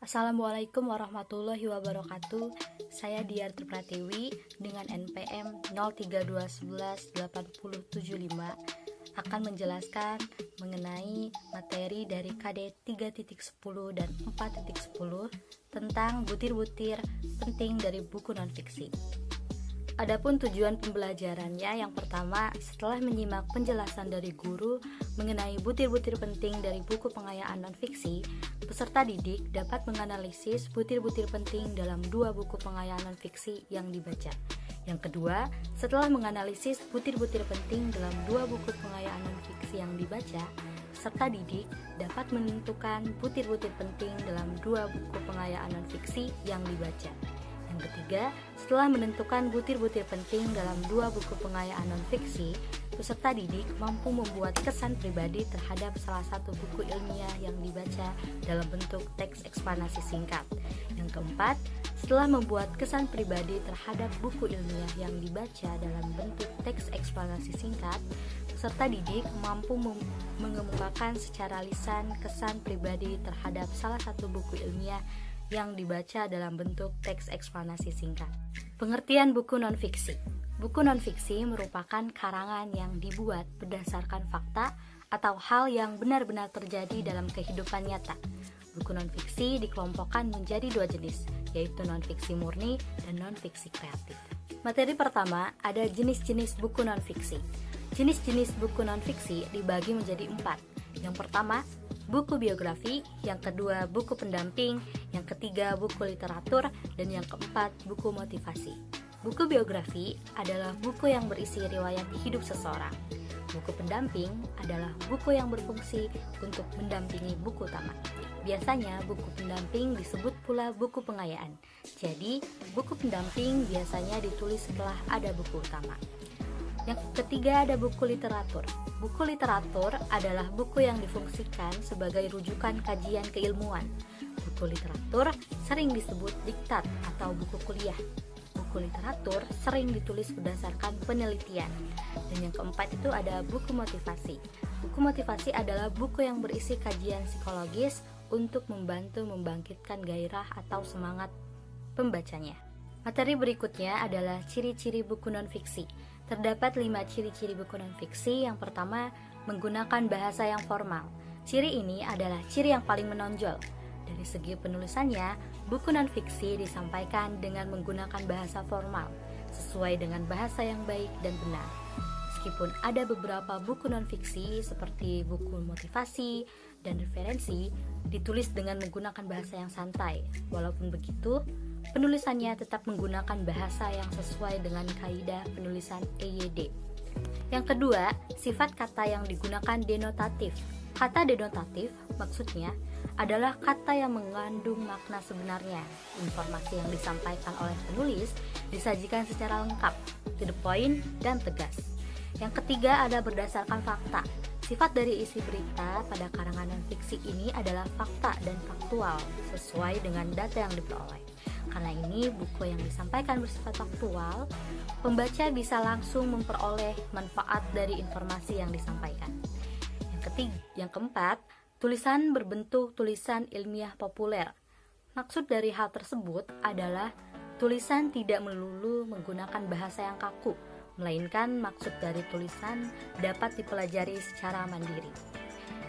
Assalamualaikum warahmatullahi wabarakatuh. Saya Diarti Pratiwi dengan NPM 0321180075 akan menjelaskan mengenai materi dari KD 3.10 dan 4.10 tentang butir-butir penting dari buku nonfiksi. Adapun tujuan pembelajarannya, yang pertama, setelah menyimak penjelasan dari guru mengenai butir-butir penting dari buku pengayaan nonfiksi, peserta didik dapat menganalisis butir-butir penting dalam dua buku pengayaan nonfiksi yang dibaca. Yang kedua, setelah menganalisis butir-butir penting dalam dua buku pengayaan nonfiksi yang dibaca, peserta didik dapat menentukan butir-butir penting dalam dua buku pengayaan nonfiksi yang dibaca. Yang ketiga, setelah menentukan butir-butir penting dalam dua buku pengayaan nonfiksi, peserta didik mampu membuat kesan pribadi terhadap salah satu buku ilmiah yang dibaca dalam bentuk teks eksplanasi singkat. Yang keempat, setelah membuat kesan pribadi terhadap buku ilmiah yang dibaca dalam bentuk teks eksplanasi singkat, peserta didik mampu mengemukakan secara lisan kesan pribadi terhadap salah satu buku ilmiah yang dibaca dalam bentuk teks eksplanasi singkat. Pengertian buku nonfiksi. Buku nonfiksi merupakan karangan yang dibuat berdasarkan fakta atau hal yang benar-benar terjadi dalam kehidupan nyata. Buku nonfiksi dikelompokkan menjadi dua jenis, yaitu nonfiksi murni dan nonfiksi kreatif. Materi pertama ada jenis-jenis buku nonfiksi. Jenis-jenis buku nonfiksi dibagi menjadi 4. Yang pertama, buku biografi, yang kedua buku pendamping, yang ketiga buku literatur, dan yang keempat buku motivasi. Buku biografi adalah buku yang berisi riwayat hidup seseorang. Buku pendamping adalah buku yang berfungsi untuk mendampingi buku utama. Biasanya buku pendamping disebut pula buku pengayaan. Jadi, buku pendamping biasanya ditulis setelah ada buku utama. Yang ketiga ada buku literatur. Buku literatur adalah buku yang difungsikan sebagai rujukan kajian keilmuan. Buku literatur sering disebut diktat atau buku kuliah. Buku literatur sering ditulis berdasarkan penelitian. Dan yang keempat itu ada buku motivasi. Buku motivasi adalah buku yang berisi kajian psikologis untuk membantu membangkitkan gairah atau semangat pembacanya. Materi berikutnya adalah ciri-ciri buku nonfiksi. Terdapat 5 ciri-ciri buku nonfiksi. Yang pertama, menggunakan bahasa yang formal. Ciri ini adalah ciri yang paling menonjol. Dari segi penulisannya, buku nonfiksi disampaikan dengan menggunakan bahasa formal, sesuai dengan bahasa yang baik dan benar. Meskipun ada beberapa buku nonfiksi seperti buku motivasi dan referensi ditulis dengan menggunakan bahasa yang santai. Walaupun begitu, penulisannya tetap menggunakan bahasa yang sesuai dengan kaidah penulisan EYD. Yang kedua, sifat kata yang digunakan denotatif. Kata denotatif maksudnya adalah kata yang mengandung makna sebenarnya. Informasi yang disampaikan oleh penulis disajikan secara lengkap, to the point, dan tegas. Yang ketiga ada berdasarkan fakta. Sifat dari isi berita pada karangan nonfiksi ini adalah fakta dan faktual, sesuai dengan data yang diperoleh. Karena ini buku yang disampaikan bersifat faktual, pembaca bisa langsung memperoleh manfaat dari informasi yang disampaikan. Yang keempat, tulisan berbentuk tulisan ilmiah populer. Maksud dari hal tersebut adalah tulisan tidak melulu menggunakan bahasa yang kaku, melainkan maksud dari tulisan dapat dipelajari secara mandiri.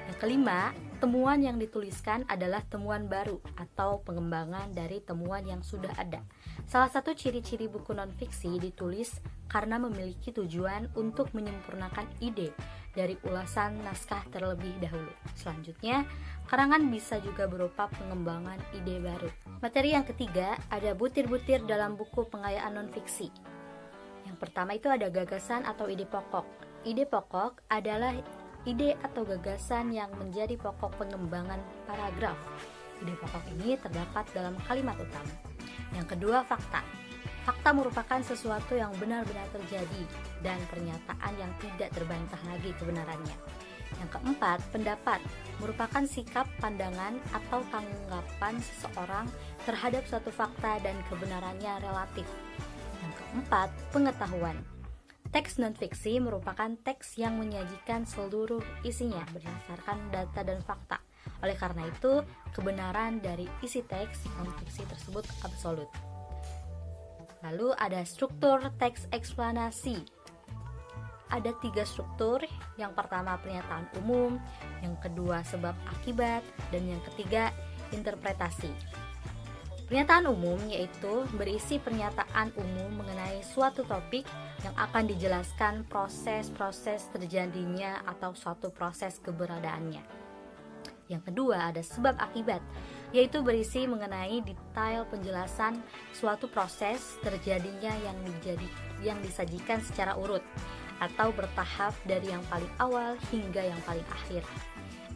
Yang kelima, temuan yang dituliskan adalah temuan baru atau pengembangan dari temuan yang sudah ada. Salah satu ciri-ciri buku nonfiksi ditulis karena memiliki tujuan untuk menyempurnakan ide dari ulasan naskah terlebih dahulu. Selanjutnya, karangan bisa juga berupa pengembangan ide baru. Materi yang ketiga ada butir-butir dalam buku pengayaan nonfiksi. Yang pertama itu ada gagasan atau ide pokok. Ide pokok adalah ide atau gagasan yang menjadi pokok pengembangan paragraf. Ide pokok ini terdapat dalam kalimat utama. Yang kedua, fakta. Fakta merupakan sesuatu yang benar-benar terjadi dan pernyataan yang tidak terbantah lagi kebenarannya. Yang keempat, pendapat merupakan sikap, pandangan, atau tanggapan seseorang terhadap suatu fakta dan kebenarannya relatif. Yang keempat, pengetahuan. Teks nonfiksi merupakan teks yang menyajikan seluruh isinya berdasarkan data dan fakta. Oleh karena itu, kebenaran dari isi teks non-fiksi tersebut absolut. Lalu ada struktur teks eksplanasi. Ada 3 struktur, yang pertama pernyataan umum, yang kedua sebab akibat, dan yang ketiga interpretasi. Pernyataan umum yaitu berisi pernyataan umum mengenai suatu topik yang akan dijelaskan proses-proses terjadinya atau suatu proses keberadaannya. Yang kedua ada sebab akibat, yaitu berisi mengenai detail penjelasan suatu proses terjadinya yang disajikan secara urut atau bertahap dari yang paling awal hingga yang paling akhir.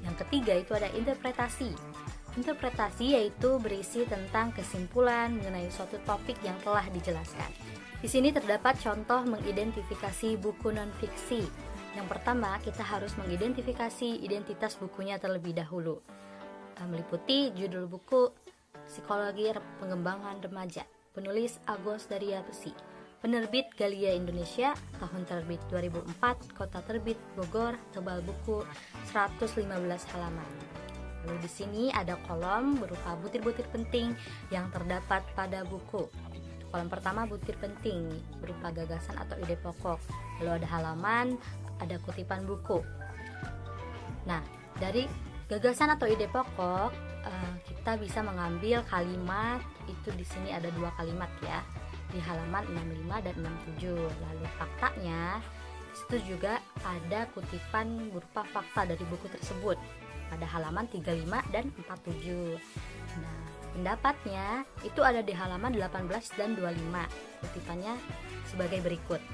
Yang ketiga itu ada interpretasi. Interpretasi yaitu berisi tentang kesimpulan mengenai suatu topik yang telah dijelaskan. Di sini terdapat contoh mengidentifikasi buku non-fiksi. Yang pertama, kita harus mengidentifikasi identitas bukunya terlebih dahulu. Meliputi judul buku Psikologi Pengembangan Remaja, penulis Agos Daryabesi, penerbit Galia Indonesia, tahun terbit 2004, kota terbit Bogor, tebal buku 115 halaman. Lalu di sini ada kolom berupa butir-butir penting yang terdapat pada buku. Kolom pertama butir penting berupa gagasan atau ide pokok. Lalu ada halaman, ada kutipan buku. Nah, dari gagasan atau ide pokok kita bisa mengambil kalimat. Itu di sini ada 2 kalimat ya, di halaman 65 dan 67. Lalu faktanya, itu juga ada kutipan berupa fakta dari buku tersebut pada halaman 35 dan 47. Nah, pendapatnya itu ada di halaman 18 dan 25. Kutipannya sebagai berikut.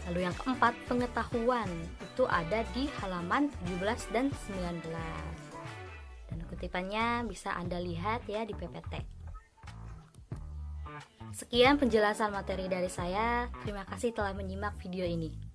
Lalu yang keempat, pengetahuan, itu ada di halaman 17 dan 19. Dan kutipannya bisa Anda lihat ya di PPT. Sekian penjelasan materi dari saya. Terima kasih telah menyimak video ini.